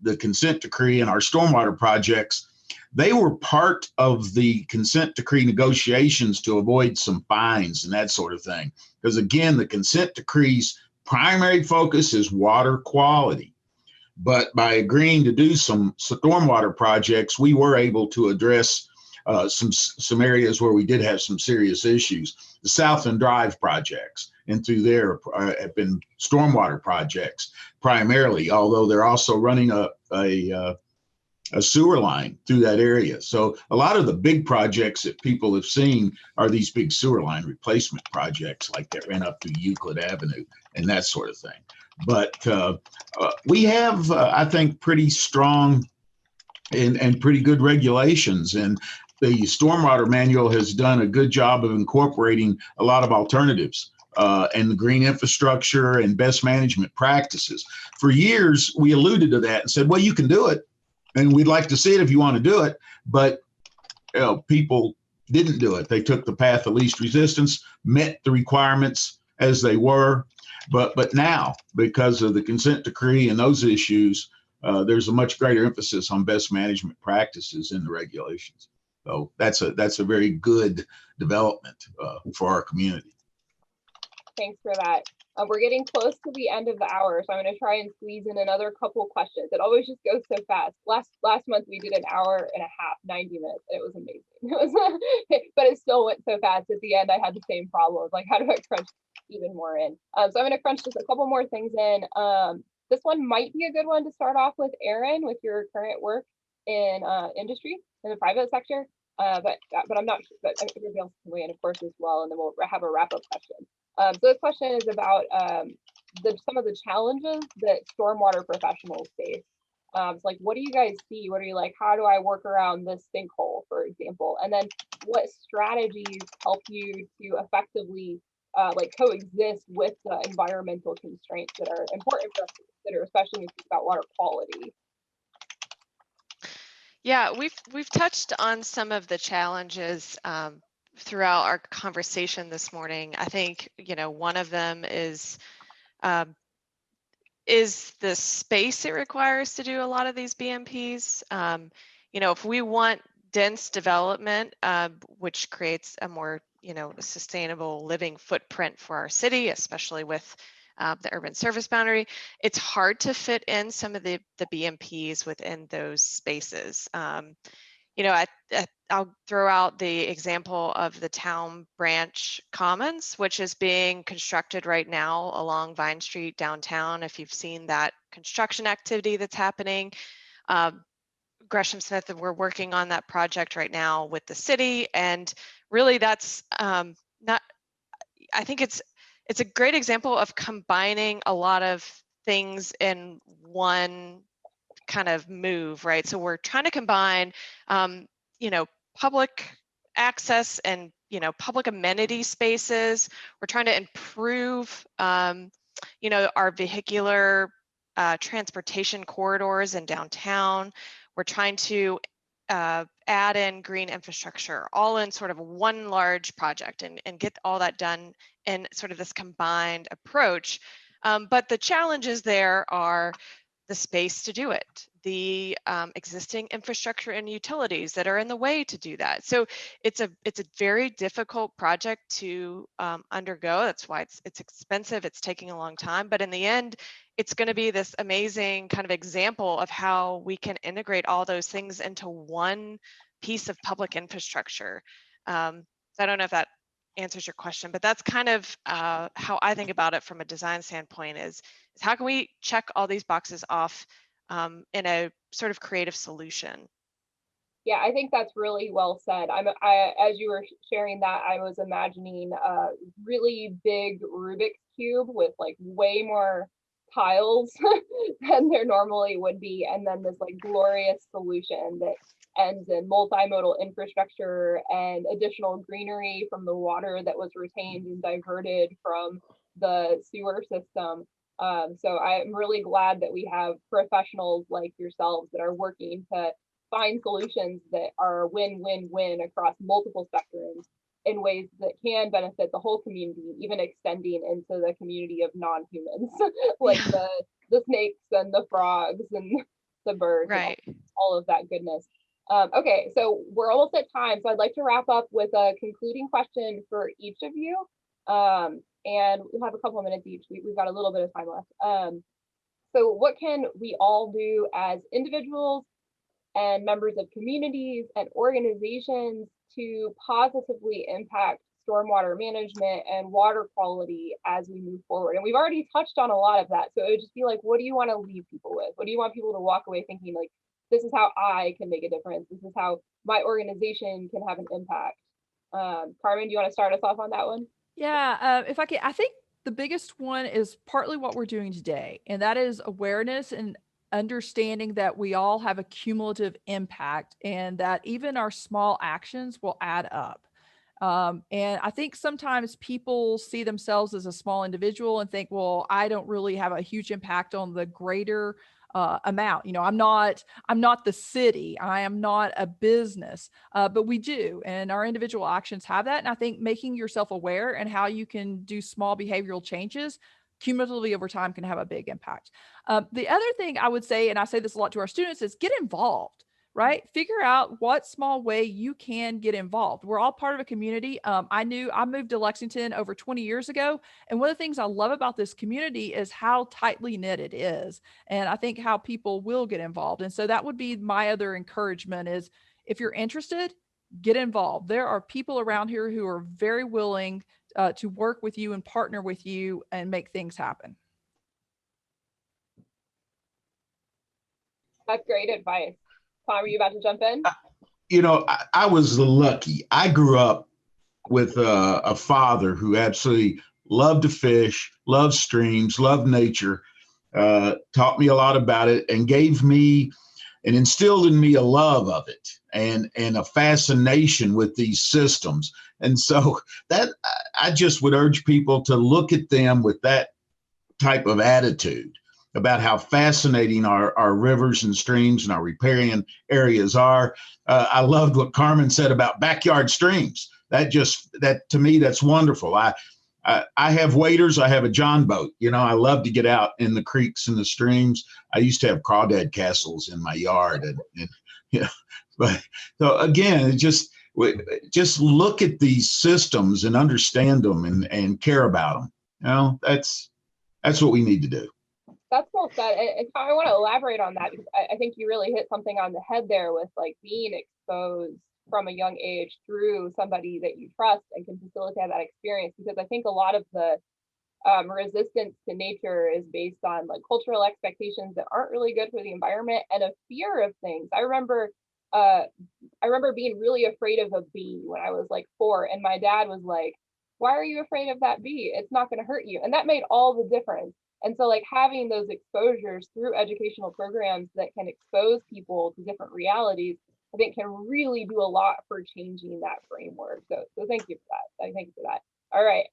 the consent decree and our stormwater projects, they were part of the consent decree negotiations to avoid some fines and that sort of thing. Because again, the consent decree's primary focus is water quality. But by agreeing to do some stormwater projects, we were able to address some areas where we did have some serious issues. The Southland Drive projects, and through there have been stormwater projects primarily, although they're also running a sewer line through that area. So a lot of the big projects that people have seen are these big sewer line replacement projects like that ran up through Euclid Avenue and that sort of thing. But we have, I think, pretty strong and pretty good regulations. And the Stormwater Manual has done a good job of incorporating a lot of alternatives and the green infrastructure and best management practices. For years, we alluded to that and said, well, you can do it. And we'd like to see it if you want to do it. But people didn't do it. They took the path of least resistance, met the requirements as they were. But now, because of the consent decree and those issues, there's a much greater emphasis on best management practices in the regulations. So that's a very good development for our community. Thanks for that. We're getting close to the end of the hour, so I'm going to try and squeeze in another couple questions. It always just goes so fast. Last month we did an hour and a half, 90 minutes, and it was amazing. But it still went so fast. At the end, I had the same problem. Like, how do I crunch even more in? So I'm going to crunch just a couple more things in. This one might be a good one to start off with, Aaron, with your current work in industry in the private sector. But I'm not sure. But everybody else can weigh in, of course, as well, and then we'll have a wrap-up question. So this question is about some of the challenges that stormwater professionals face. It's like, what do you guys see? What are you like? How do I work around this sinkhole, for example? And then what strategies help you to effectively like coexist with the environmental constraints that are important for us to consider, especially when we think about water quality? Yeah, we've touched on some of the challenges throughout our conversation this morning. I think, one of them is the space it requires to do a lot of these BMPs. If we want dense development, which creates a more, sustainable living footprint for our city, especially with the urban service boundary, it's hard to fit in some of the BMPs within those spaces. I'll throw out the example of the Town Branch Commons, which is being constructed right now along Vine Street downtown. If you've seen that construction activity that's happening, Gresham Smith, we're working on that project right now with the city. And really that's not, I think it's a great example of combining a lot of things in one kind of move, right? So we're trying to combine, you know, public access and, you know, public amenity spaces. We're trying to improve, you know, our vehicular transportation corridors in downtown. We're trying to add in green infrastructure, all in sort of one large project, and get all that done in sort of this combined approach. But the challenges there are the space to do it, the existing infrastructure and utilities that are in the way to do that. So it's a very difficult project to undergo. That's why it's expensive. It's taking a long time. But in the end, it's going to be this amazing kind of example of how we can integrate all those things into one piece of public infrastructure. So I don't know if that answers your question, but that's kind of how I think about it from a design standpoint is how can we check all these boxes off in a sort of creative solution? Yeah, I think that's really well said. As you were sharing that, I was imagining a really big Rubik's Cube with like way more tiles than there normally would be, and then this like glorious solution that ends in multimodal infrastructure and additional greenery from the water that was retained and diverted from the sewer system. So I'm really glad that we have professionals like yourselves that are working to find solutions that are win-win-win across multiple spectrums in ways that can benefit the whole community, even extending into the community of non-humans, like the snakes and the frogs and the birds, right? And all of that goodness. Okay, so we're almost at time, so I'd like to wrap up with a concluding question for each of you. And we'll have a couple of minutes each. We've got a little bit of time left. So what can we all do as individuals and members of communities and organizations to positively impact stormwater management and water quality as we move forward? And we've already touched on a lot of that. So it would just be like, what do you want to leave people with? What do you want people to walk away thinking like, this is how I can make a difference. This is how my organization can have an impact. Carmen, do you want to start us off on that one? Yeah, if I can, I think the biggest one is partly what we're doing today, and that is awareness and understanding that we all have a cumulative impact and that even our small actions will add up. And I think sometimes people see themselves as a small individual and think, well, I don't really have a huge impact on the greater amount. You know, I'm not the city. I am not a business, but we do. And our individual actions have that. And I think making yourself aware and how you can do small behavioral changes cumulatively over time can have a big impact. The other thing I would say, and I say this a lot to our students, is get involved. Right? Figure out what small way you can get involved. We're all part of a community. I moved to Lexington over 20 years ago. And one of the things I love about this community is how tightly knit it is. And I think how people will get involved. And so that would be my other encouragement is if you're interested, get involved. There are people around here who are very willing to work with you and partner with you and make things happen. That's great advice. Tom, are you about to jump in? You know, I was lucky. I grew up with a father who absolutely loved to fish, loved streams, loved nature, taught me a lot about it, and gave me and instilled in me a love of it and a fascination with these systems. And so that I just would urge people to look at them with that type of attitude about how fascinating our rivers and streams and our riparian areas are. I loved what Carmen said about backyard streams. That to me, that's wonderful. I have waders. I have a John boat. You know, I love to get out in the creeks and the streams. I used to have crawdad castles in my yard, and you know, but so again, just look at these systems and understand them and care about them. You know, that's what we need to do. That's well said. And I want to elaborate on that because I think you really hit something on the head there with like being exposed from a young age through somebody that you trust and can facilitate that experience. Because I think a lot of the resistance to nature is based on like cultural expectations that aren't really good for the environment and a fear of things. I remember being really afraid of a bee when I was like 4, and my dad was like, why are you afraid of that bee? It's not going to hurt you. And that made all the difference. And so like having those exposures through educational programs that can expose people to different realities, I think can really do a lot for changing that framework. So thank you for that. I thank you for that. All right.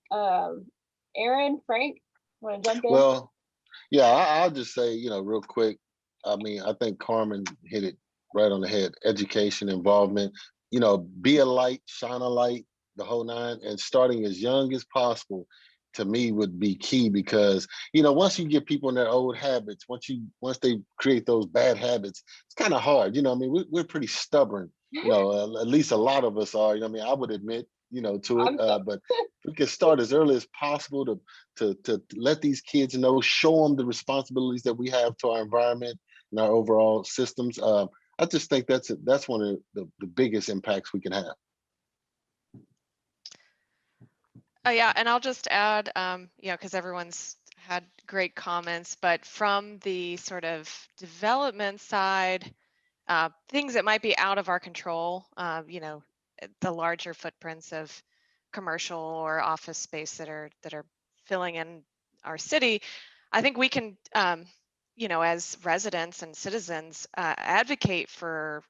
Aaron, Frank, want to jump in? Well, yeah, I'll just say, real quick. I mean, I think Carmen hit it right on the head. Education, involvement, be a light, shine a light, the whole nine, and starting as young as possible to me would be key, because once you get people in their old habits, once they create those bad habits, it's kind of hard. I mean, we're pretty stubborn. At least a lot of us are. I mean, I would admit to it, but we can start as early as possible to let these kids know, show them the responsibilities that we have to our environment and our overall systems. I just think that's one of the biggest impacts we can have. Oh, yeah, and I'll just add, because everyone's had great comments, but from the sort of development side, things that might be out of our control, the larger footprints of commercial or office space that are filling in our city, I think we can, as residents and citizens, advocate for,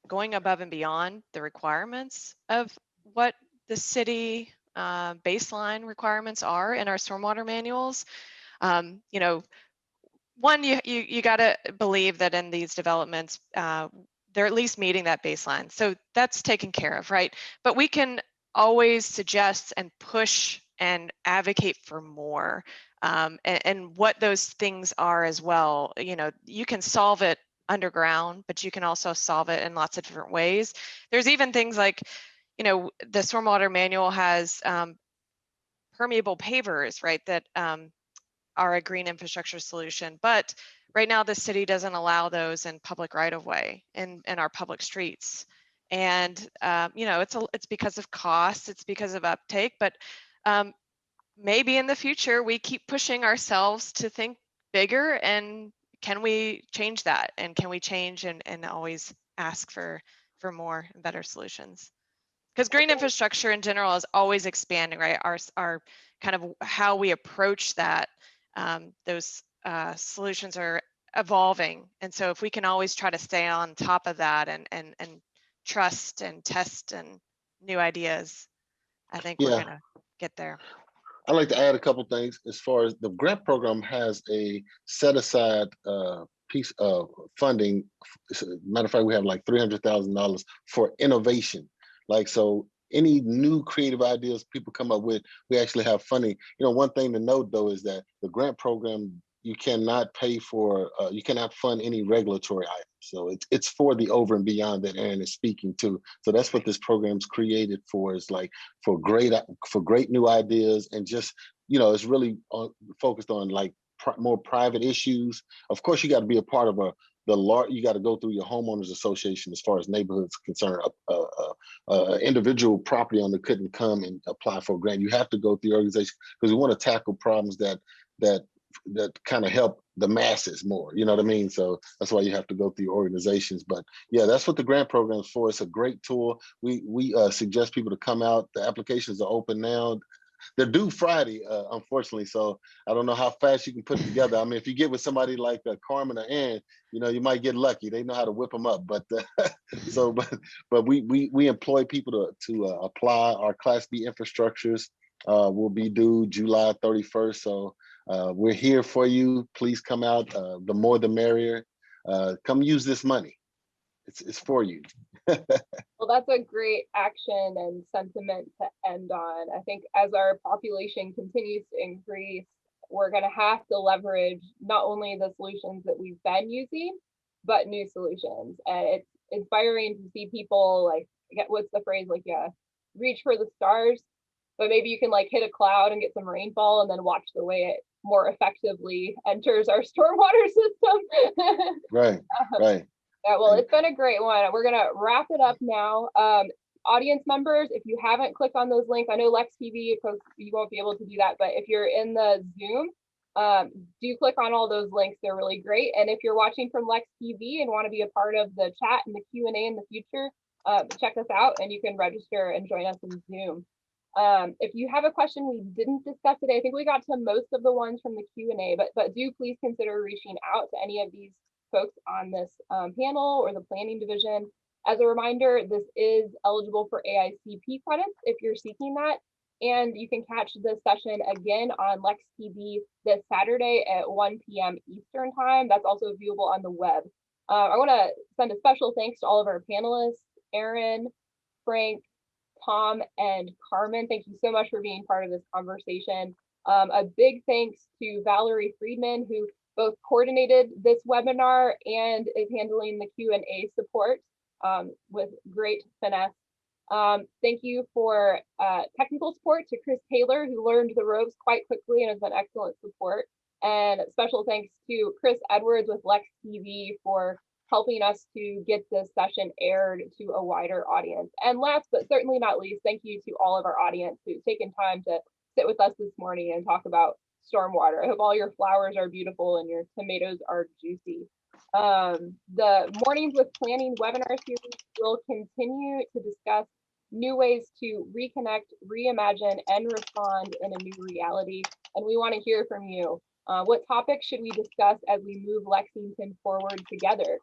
going above and beyond the requirements of what the city baseline requirements are in our stormwater manuals. One, you got to believe that in these developments, they're at least meeting that baseline. So that's taken care of, right? But we can always suggest and push and advocate for more, and what those things are as well. You can solve it underground, but you can also solve it in lots of different ways. There's even things like, the stormwater manual has permeable pavers, right, that are a green infrastructure solution. But right now, the city doesn't allow those in public right-of-way in our public streets. And, it's because of cost, it's because of uptake, but maybe in the future, we keep pushing ourselves to think bigger, and can we change that? And can we change and always ask for more and better solutions? Because green infrastructure in general is always expanding, right? Our kind of how we approach that, those solutions are evolving. And so if we can always try to stay on top of that and trust and test and new ideas, I think we're gonna get there. I'd like to add a couple things. As far as the grant program has a set aside piece of funding. Matter of fact, we have like $300,000 for innovation. Like, so any new creative ideas people come up with, we actually have funding. One thing to note though is that the grant program, you cannot pay for, you cannot fund any regulatory items. So it's for the over and beyond that Aaron is speaking to. So that's what this program's created for, is like for great new ideas, and just, it's really focused on like more private issues. Of course, you got to be a part of you got to go through your homeowners association as far as neighborhoods concerned. Individual property owner couldn't come and apply for a grant. You have to go through the organization, because we want to tackle problems that kind of help the masses more. You know what I mean? So that's why you have to go through organizations. But yeah, that's what the grant program is for. It's a great tool. We suggest people to come out. The applications are open now. They're due Friday, unfortunately. So I don't know how fast you can put it together. I mean, if you get with somebody like Carmen or Ann, you might get lucky. They know how to whip them up. But but we employ people to apply. Our Class B infrastructures will be due July 31st. So we're here for you. Please come out. The more the merrier. Come use this money. It's for you. Well, that's a great action and sentiment to end on. I think as our population continues to increase, we're going to have to leverage not only the solutions that we've been using, but new solutions. And it's inspiring to see people like, what's the phrase, like, reach for the stars, but maybe you can like hit a cloud and get some rainfall and then watch the way it more effectively enters our stormwater system. Right. Yeah, well, it's been a great one. We're going to wrap it up now. Audience members, if you haven't clicked on those links, I know Lex TV, you won't be able to do that, but if you're in the Zoom, do click on all those links. They're really great. And if you're watching from Lex TV and want to be a part of the chat and the Q&A in the future, check us out and you can register and join us in Zoom. If you have a question we didn't discuss today, I think we got to most of the ones from the Q&A, but do please consider reaching out to any of these folks on this panel or the planning division. As a reminder, this is eligible for AICP credits if you're seeking that. And you can catch this session again on Lex TV this Saturday at 1 p.m. Eastern time. That's also viewable on the web. I want to send a special thanks to all of our panelists, Aaron, Frank, Tom, and Carmen. Thank you so much for being part of this conversation. A big thanks to Valerie Friedman, who both coordinated this webinar and is handling the Q&A support with great finesse. Thank you for technical support to Chris Taylor, who learned the ropes quite quickly and has been excellent support. And special thanks to Chris Edwards with Lex TV for helping us to get this session aired to a wider audience. And last but certainly not least, thank you to all of our audience who've taken time to sit with us this morning and talk about stormwater. I hope all your flowers are beautiful and your tomatoes are juicy. The Mornings with Planning webinar series will continue to discuss new ways to reconnect, reimagine, and respond in a new reality. And we want to hear from you. What topics should we discuss as we move Lexington forward together?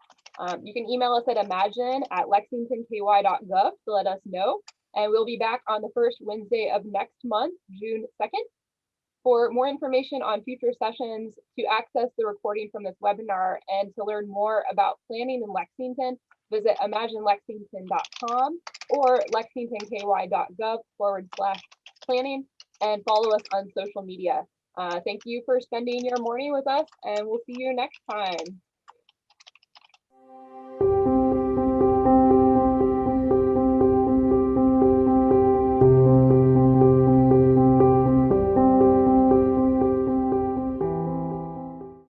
You can email us at imagine@lexingtonky.gov to let us know. And we'll be back on the first Wednesday of next month, June 2nd. For more information on future sessions, to access the recording from this webinar, and to learn more about planning in Lexington, visit imaginelexington.com or lexingtonky.gov/planning, and follow us on social media. Thank you for spending your morning with us, and we'll see you next time.